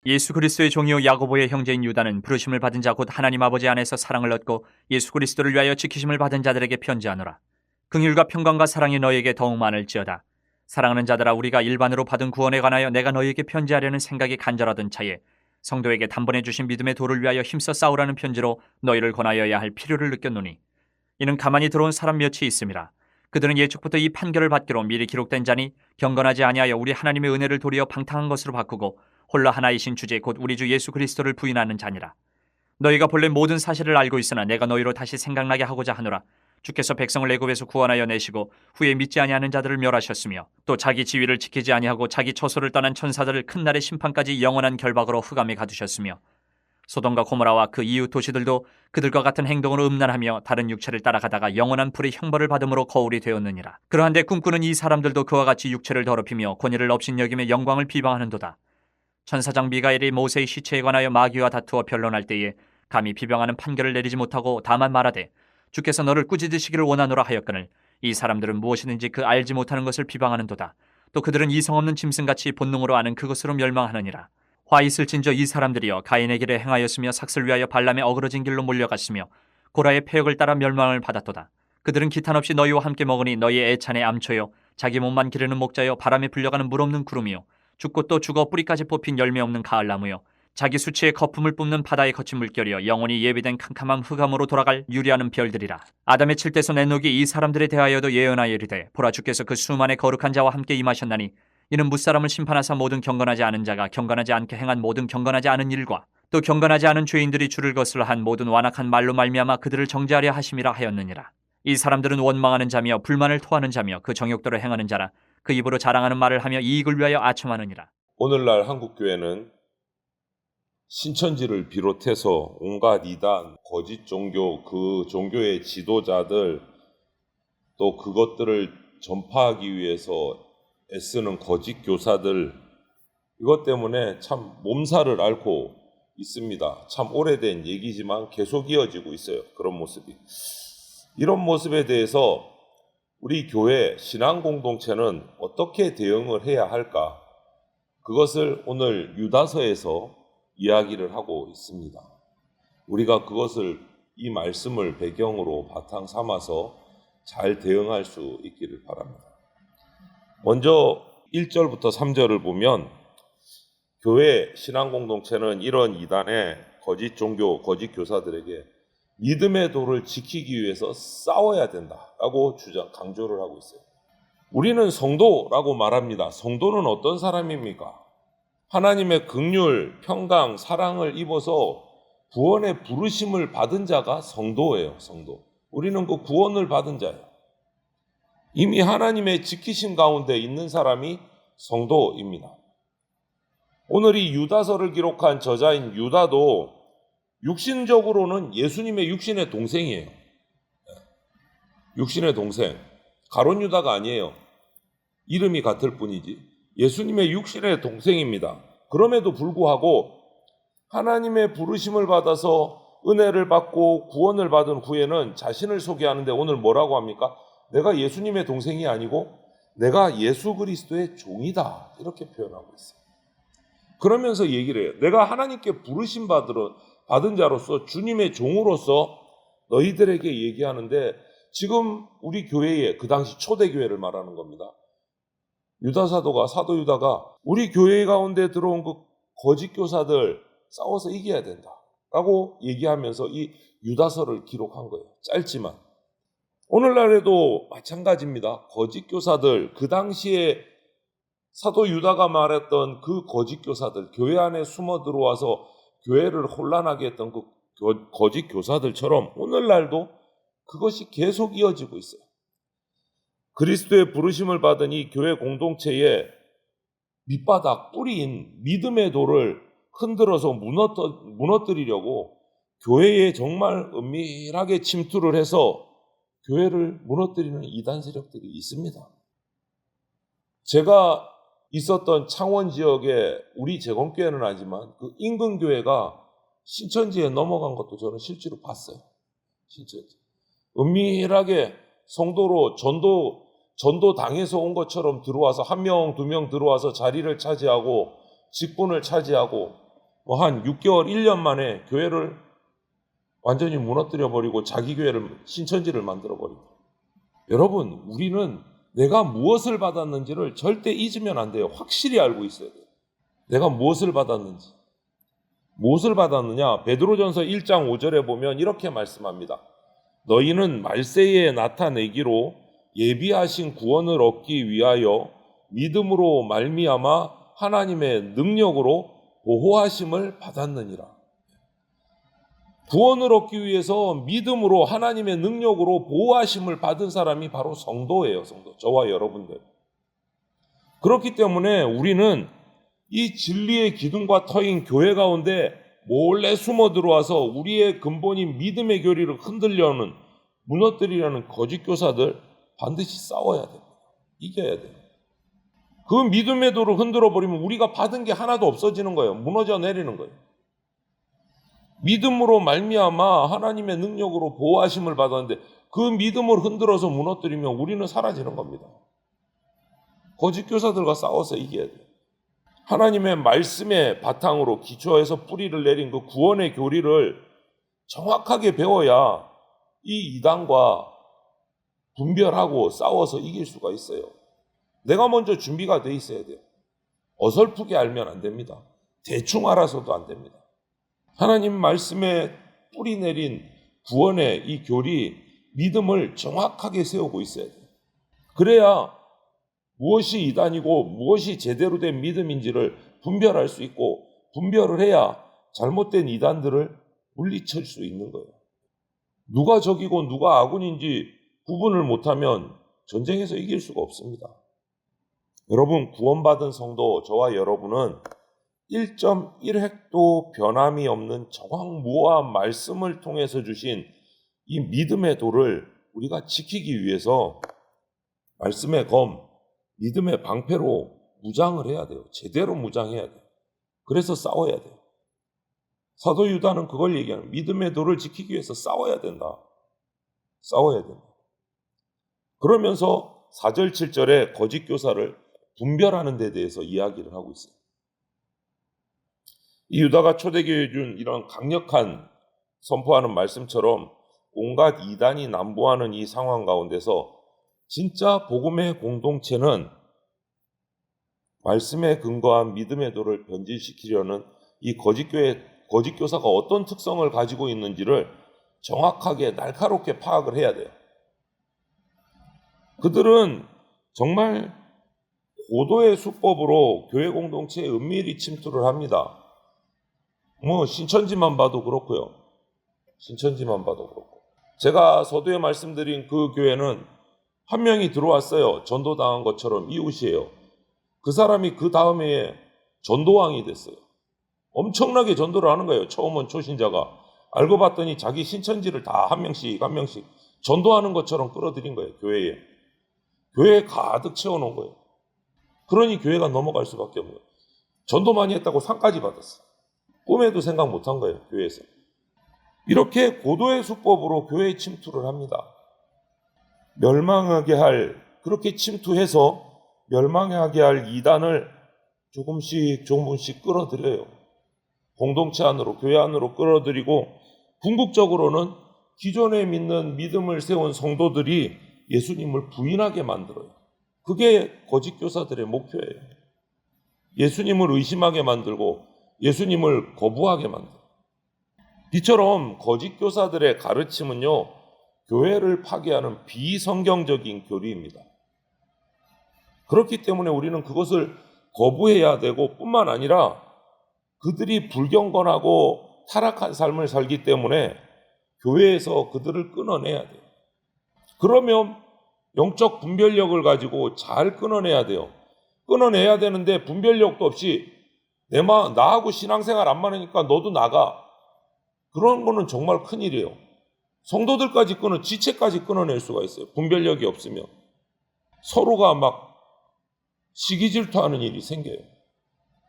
예수 그리스도의 종이요 야고보의 형제인 유다는 부르심을 받은 자 곧 하나님 아버지 안에서 사랑을 얻고 예수 그리스도를 위하여 지키심을 받은 자들에게 편지하노라. 긍휼과 평강과 사랑이 너희에게 더욱 많을지어다. 사랑하는 자들아, 우리가 일반으로 받은 구원에 관하여 내가 너희에게 편지하려는 생각이 간절하던 차에 성도에게 단번에 주신 믿음의 도를 위하여 힘써 싸우라는 편지로 너희를 권하여야 할 필요를 느꼈노니, 이는 가만히 들어온 사람 몇이 있음이라. 그들은 예측부터 이 판결을 받기로 미리 기록된 자니 경건하지 아니하여 우리 하나님의 은혜를 도리어 방탕한 것으로 바꾸고 홀로 하나이신 주제 곧 우리 주 예수 그리스도를 부인하는 자니라. 너희가 본래 모든 사실을 알고 있으나 내가 너희로 다시 생각나게 하고자 하노라. 주께서 백성을 애굽에서 구원하여 내시고 후에 믿지 아니하는 자들을 멸하셨으며 또 자기 지위를 지키지 아니하고 자기 처소를 떠난 천사들을 큰 날의 심판까지 영원한 결박으로 흑암에 가두셨으며 소돔과 고모라와 그 이웃 도시들도 그들과 같은 행동으로 음란하며 다른 육체를 따라가다가 영원한 불의 형벌을 받음으로 거울이 되었느니라. 그러한데 꿈꾸는 이 사람들도 그와 같이 육체를 더럽히며 권위를 업신여기며 영광을 비방하는도다. 천사장 미가엘이 모세의 시체에 관하여 마귀와 다투어 변론할 때에 감히 비방하는 판결을 내리지 못하고 다만 말하되 주께서 너를 꾸짖으시기를 원하노라 하였거늘 이 사람들은 무엇이든지 그 알지 못하는 것을 비방하는도다. 또 그들은 이성 없는 짐승같이 본능으로 아는 그것으로 멸망하느니라. 화 있을진저 이 사람들이여 가인의 길에 행하였으며 삭슬 위하여 발람의 어그러진 길로 몰려갔으며 고라의 패역을 따라 멸망을 받았도다. 그들은 기탄 없이 너희와 함께 먹으니 너희의 애찬의 암초요 자기 몸만 기르는 목자요 바람에 불려가는 물 없는 구름이요 죽고 또 죽어 뿌리까지 뽑힌 열매 없는 가을나무요 자기 수치의 거품을 뿜는 바다의 거친 물결이여 영원히 예비된 캄캄한 흑암으로 돌아갈 유리하는 별들이라. 아담의 칠대손 에녹이 이 사람들에 대하여도 예언하여 이르되 보라, 주께서 그 수만의 거룩한 자와 함께 임하셨나니 이는 무사람을 심판하사 모든 경건하지 않은 자가 경건하지 않게 행한 모든 경건하지 않은 일과 또 경건하지 않은 죄인들이 주를 거슬러 한 모든 완악한 말로 말미암아 그들을 정죄하려 하심이라 하였느니라. 이 사람들은 원망하는 자며 불만을 토하는 자며 그 정욕대로 행하는 자라. 그 입으로 자랑하는 말을 하며 이익을 위하여 아첨하느니라. 오늘날 한국교회는 신천지를 비롯해서 온갖 이단, 거짓 종교, 그 종교의 지도자들, 또 그것들을 전파하기 위해서 애쓰는 거짓 교사들, 이것 때문에 참 몸살을 앓고 있습니다. 참 오래된 얘기지만 계속 이어지고 있어요. 그런 모습이. 이런 모습에 대해서 우리 교회 신앙공동체는 어떻게 대응을 해야 할까? 그것을 오늘 유다서에서 이야기를 하고 있습니다. 우리가 그것을 이 말씀을 배경으로 바탕 삼아서 잘 대응할 수 있기를 바랍니다. 먼저 1절부터 3절을 보면 교회 신앙공동체는 이런 이단의 거짓 종교, 거짓 교사들에게 믿음의 도를 지키기 위해서 싸워야 된다라고 강조를 하고 있어요. 우리는 성도라고 말합니다. 성도는 어떤 사람입니까? 하나님의 긍휼, 평강, 사랑을 입어서 구원의 부르심을 받은 자가 성도예요. 성도. 우리는 그 구원을 받은 자예요. 이미 하나님의 지키심 가운데 있는 사람이 성도입니다. 오늘 이 유다서를 기록한 저자인 유다도 육신적으로는 예수님의 육신의 동생이에요. 육신의 동생. 가룟 유다가 아니에요. 이름이 같을 뿐이지. 예수님의 육신의 동생입니다. 그럼에도 불구하고 하나님의 부르심을 받아서 은혜를 받고 구원을 받은 후에는 자신을 소개하는데 오늘 뭐라고 합니까? 내가 예수님의 동생이 아니고 내가 예수 그리스도의 종이다. 이렇게 표현하고 있어요. 그러면서 얘기를 해요. 내가 하나님께 부르심 받은 자로서 주님의 종으로서 너희들에게 얘기하는데 지금 우리 교회에 그 당시 초대교회를 말하는 겁니다. 유다 사도 유다가 우리 교회 가운데 들어온 그 거짓 교사들 싸워서 이겨야 된다라고 얘기하면서 이 유다서를 기록한 거예요. 짧지만 오늘날에도 마찬가지입니다. 거짓 교사들, 그 당시에 사도 유다가 말했던 그 거짓 교사들, 교회 안에 숨어 들어와서 교회를 혼란하게 했던 그 거짓 교사들처럼 오늘날도 그것이 계속 이어지고 있어요. 그리스도의 부르심을 받은 이 교회 공동체의 밑바닥 뿌리인 믿음의 돌을 흔들어서 무너뜨리려고 교회에 정말 은밀하게 침투를 해서 교회를 무너뜨리는 이단 세력들이 있습니다. 제가 있었던 창원 지역에 우리 재건교회는 아니지만 그 인근 교회가 신천지에 넘어간 것도 저는 실제로 봤어요. 신천지. 은밀하게 성도로 전도 당해서 온 것처럼 들어와서 1명, 2명 들어와서 자리를 차지하고 직분을 차지하고 뭐 한 6개월, 1년 만에 교회를 완전히 무너뜨려 버리고 자기 교회를 신천지를 만들어 버리고. 여러분, 우리는 내가 무엇을 받았는지를 절대 잊으면 안 돼요. 확실히 알고 있어야 돼요. 내가 무엇을 받았는지. 무엇을 받았느냐? 베드로전서 1장 5절에 보면 이렇게 말씀합니다. 너희는 말세에 나타내기로 예비하신 구원을 얻기 위하여 믿음으로 말미암아 하나님의 능력으로 보호하심을 받았느니라. 구원을 얻기 위해서 믿음으로 하나님의 능력으로 보호하심을 받은 사람이 바로 성도예요. 성도. 저와 여러분들. 그렇기 때문에 우리는 이 진리의 기둥과 터인 교회 가운데 몰래 숨어 들어와서 우리의 근본인 믿음의 교리를 흔들려는, 무너뜨리려는 거짓 교사들 반드시 싸워야 됩니다. 이겨야 돼요. 그 믿음의 도를 흔들어 버리면 우리가 받은 게 하나도 없어지는 거예요. 무너져 내리는 거예요. 믿음으로 말미암아 하나님의 능력으로 보호하심을 받았는데 그 믿음을 흔들어서 무너뜨리면 우리는 사라지는 겁니다. 거짓 교사들과 싸워서 이겨야 돼요. 하나님의 말씀의 바탕으로 기초해서 뿌리를 내린 그 구원의 교리를 정확하게 배워야 이 이단과 분별하고 싸워서 이길 수가 있어요. 내가 먼저 준비가 돼 있어야 돼요. 어설프게 알면 안 됩니다. 대충 알아서도 안 됩니다. 하나님 말씀에 뿌리 내린 구원의 이 교리, 믿음을 정확하게 세우고 있어야 돼요. 그래야 무엇이 이단이고 무엇이 제대로 된 믿음인지를 분별할 수 있고, 분별을 해야 잘못된 이단들을 물리칠 수 있는 거예요. 누가 적이고 누가 아군인지 구분을 못하면 전쟁에서 이길 수가 없습니다. 여러분, 구원받은 성도 저와 여러분은 1.1획도 변함이 없는 정확무어한 말씀을 통해서 주신 이 믿음의 도를 우리가 지키기 위해서 말씀의 검, 믿음의 방패로 무장을 해야 돼요. 제대로 무장해야 돼요. 그래서 싸워야 돼요. 사도 유다는 그걸 얘기하는, 믿음의 도를 지키기 위해서 싸워야 된다. 싸워야 된다. 그러면서 4절, 7절에 거짓 교사를 분별하는 데 대해서 이야기를 하고 있어요. 이 유다가 초대교회에 준 이런 강력한 선포하는 말씀처럼 온갖 이단이 난무하는 이 상황 가운데서 진짜 복음의 공동체는 말씀에 근거한 믿음의 도를 변질시키려는 이 거짓 교사가 어떤 특성을 가지고 있는지를 정확하게 날카롭게 파악을 해야 돼요. 그들은 정말 고도의 수법으로 교회 공동체에 은밀히 침투를 합니다. 신천지만 봐도 그렇고요. 신천지만 봐도 그렇고. 제가 서두에 말씀드린 그 교회는 한 명이 들어왔어요. 전도당한 것처럼 이웃이에요. 그 사람이 그 다음 해에 전도왕이 됐어요. 엄청나게 전도를 하는 거예요. 처음 온 초신자가. 알고 봤더니 자기 신천지를 다 한 명씩 전도하는 것처럼 끌어들인 거예요. 교회에 가득 채워놓은 거예요. 그러니 교회가 넘어갈 수밖에 없는 거예요. 전도 많이 했다고 상까지 받았어요. 꿈에도 생각 못한 거예요. 교회에서. 이렇게 고도의 수법으로 교회에 침투를 합니다. 그렇게 침투해서 멸망하게 할 이단을 조금씩 끌어들여요. 공동체 안으로, 교회 안으로 끌어들이고, 궁극적으로는 기존에 믿는 믿음을 세운 성도들이 예수님을 부인하게 만들어요. 그게 거짓 교사들의 목표예요. 예수님을 의심하게 만들고 예수님을 거부하게 만들어요. 이처럼 거짓 교사들의 가르침은요, 교회를 파괴하는 비성경적인 교리입니다. 그렇기 때문에 우리는 그것을 거부해야 되고, 뿐만 아니라 그들이 불경건하고 타락한 삶을 살기 때문에 교회에서 그들을 끊어내야 돼요. 그러면 영적 분별력을 가지고 잘 끊어내야 돼요. 끊어내야 되는데 분별력도 없이 나하고 신앙생활 안 맞으니까 너도 나가. 그런 거는 정말 큰일이에요. 성도들까지 지체까지 끊어낼 수가 있어요. 분별력이 없으면. 서로가 막 시기질투하는 일이 생겨요.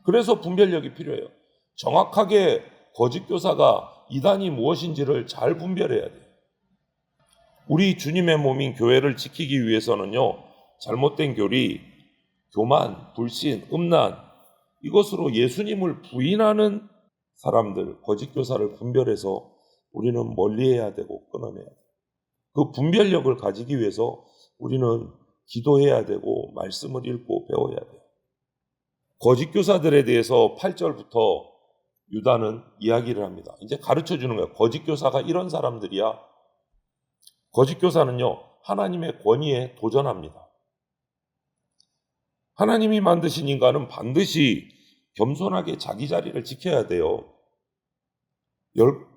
그래서 분별력이 필요해요. 정확하게 거짓 교사가 이단이 무엇인지를 잘 분별해야 돼요. 우리 주님의 몸인 교회를 지키기 위해서는요, 잘못된 교리, 교만, 불신, 음란, 이것으로 예수님을 부인하는 사람들, 거짓 교사를 분별해서 우리는 멀리해야 되고 끊어내야 돼요. 그 분별력을 가지기 위해서 우리는 기도해야 되고 말씀을 읽고 배워야 돼요. 거짓 교사들에 대해서 8절부터 유다는 이야기를 합니다. 이제 가르쳐 주는 거예요. 거짓 교사가 이런 사람들이야. 거짓 교사는요, 하나님의 권위에 도전합니다. 하나님이 만드신 인간은 반드시 겸손하게 자기 자리를 지켜야 돼요.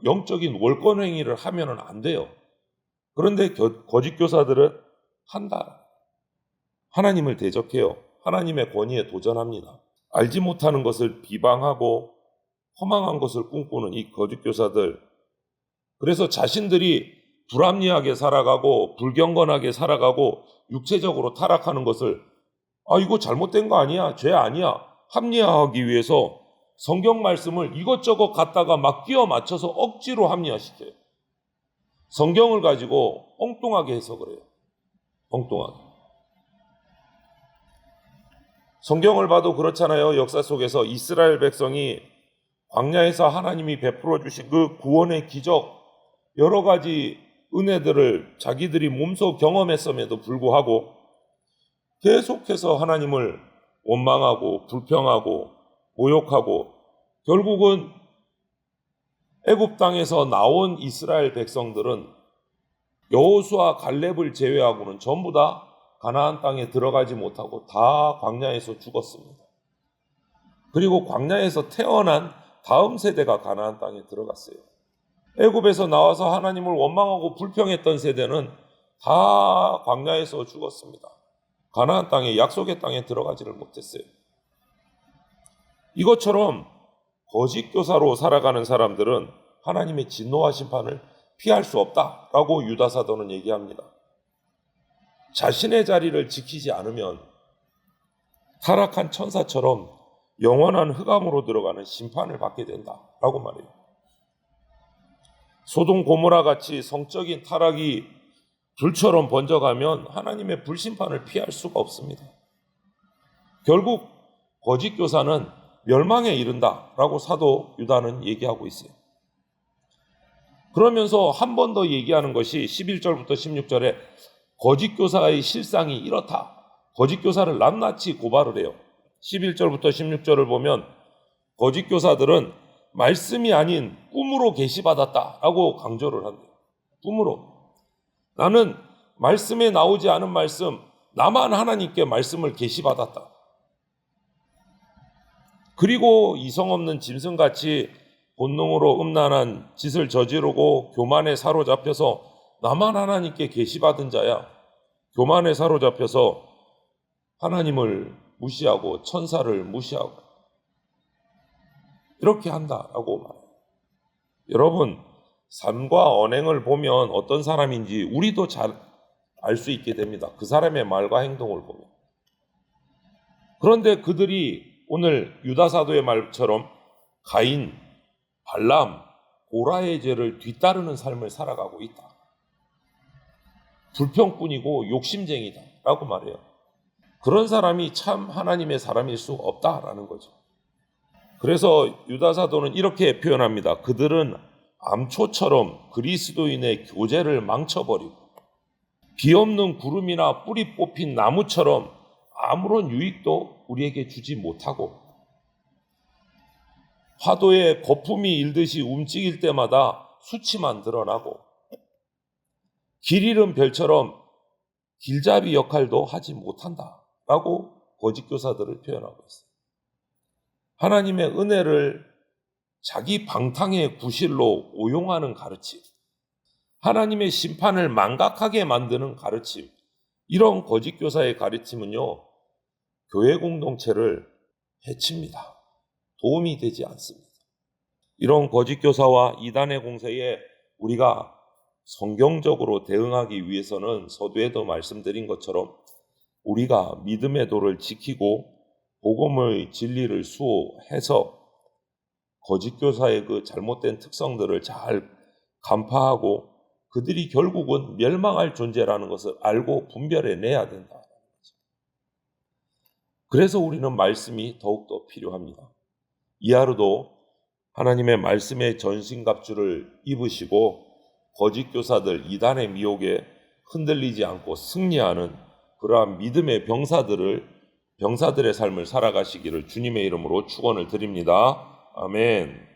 영적인 월권 행위를 하면은 안 돼요. 그런데 거짓 교사들은 한다. 하나님을 대적해요. 하나님의 권위에 도전합니다. 알지 못하는 것을 비방하고 허망한 것을 꿈꾸는 이 거짓 교사들. 그래서 자신들이 불합리하게 살아가고 불경건하게 살아가고 육체적으로 타락하는 것을 이거 잘못된 거 아니야, 죄 아니야 합리화하기 위해서 성경 말씀을 이것저것 갖다가 막 끼워 맞춰서 억지로 합리화시켜요. 성경을 가지고 엉뚱하게 해석을 해요. 엉뚱하게. 성경을 봐도 그렇잖아요. 역사 속에서 이스라엘 백성이 광야에서 하나님이 베풀어 주신 그 구원의 기적, 여러 가지 은혜들을 자기들이 몸소 경험했음에도 불구하고 계속해서 하나님을 원망하고 불평하고 모욕하고 결국은 애굽 땅에서 나온 이스라엘 백성들은 여호수아 갈렙을 제외하고는 전부 다 가나안 땅에 들어가지 못하고 다 광야에서 죽었습니다. 그리고 광야에서 태어난 다음 세대가 가나안 땅에 들어갔어요. 애굽에서 나와서 하나님을 원망하고 불평했던 세대는 다 광야에서 죽었습니다. 가나안 땅에, 약속의 땅에 들어가지를 못했어요. 이것처럼 거짓 교사로 살아가는 사람들은 하나님의 진노와 심판을 피할 수 없다라고 유다 사도는 얘기합니다. 자신의 자리를 지키지 않으면 타락한 천사처럼 영원한 흑암으로 들어가는 심판을 받게 된다라고 말해요. 소돔 고모라 같이 성적인 타락이 불처럼 번져가면 하나님의 불심판을 피할 수가 없습니다. 결국 거짓 교사는 멸망에 이른다라고 사도 유다는 얘기하고 있어요. 그러면서 한 번 더 얘기하는 것이 11절부터 16절에 거짓 교사의 실상이 이렇다. 거짓 교사를 낱낱이 고발을 해요. 11절부터 16절을 보면 거짓 교사들은 말씀이 아닌 꿈으로 계시받았다라고 강조를 한대요. 꿈으로. 나는 말씀에 나오지 않은 말씀, 나만 하나님께 말씀을 계시받았다. 그리고 이성 없는 짐승같이 본능으로 음란한 짓을 저지르고 교만에 사로잡혀서 나만 하나님께 계시받은 자야. 교만에 사로잡혀서 하나님을 무시하고 천사를 무시하고 이렇게 한다라고 말해요. 여러분, 삶과 언행을 보면 어떤 사람인지 우리도 잘 알 수 있게 됩니다. 그 사람의 말과 행동을 보면. 그런데 그들이 오늘 유다 사도의 말처럼 가인, 발람, 고라의 죄를 뒤따르는 삶을 살아가고 있다. 불평꾼이고 욕심쟁이다 라고 말해요. 그런 사람이 참 하나님의 사람일 수 없다라는 거죠. 그래서 유다 사도는 이렇게 표현합니다. 그들은 암초처럼 그리스도인의 교제를 망쳐버리고 비없는 구름이나 뿌리 뽑힌 나무처럼 아무런 유익도 우리에게 주지 못하고 파도에 거품이 일듯이 움직일 때마다 수치만 드러나고 길 잃은 별처럼 길잡이 역할도 하지 못한다라고 거짓 교사들을 표현하고 있어요. 하나님의 은혜를 자기 방탕의 구실로 오용하는 가르침, 하나님의 심판을 망각하게 만드는 가르침, 이런 거짓 교사의 가르침은요, 교회 공동체를 해칩니다. 도움이 되지 않습니다. 이런 거짓 교사와 이단의 공세에 우리가 성경적으로 대응하기 위해서는 서두에도 말씀드린 것처럼 우리가 믿음의 도를 지키고 복음의 진리를 수호해서 거짓 교사의 그 잘못된 특성들을 잘 간파하고 그들이 결국은 멸망할 존재라는 것을 알고 분별해내야 된다. 그래서 우리는 말씀이 더욱더 필요합니다. 이하로도 하나님의 말씀의 전신갑주를 입으시고 거짓 교사들 이단의 미혹에 흔들리지 않고 승리하는 그러한 믿음의 병사들의 삶을 살아가시기를 주님의 이름으로 축원을 드립니다. 아멘.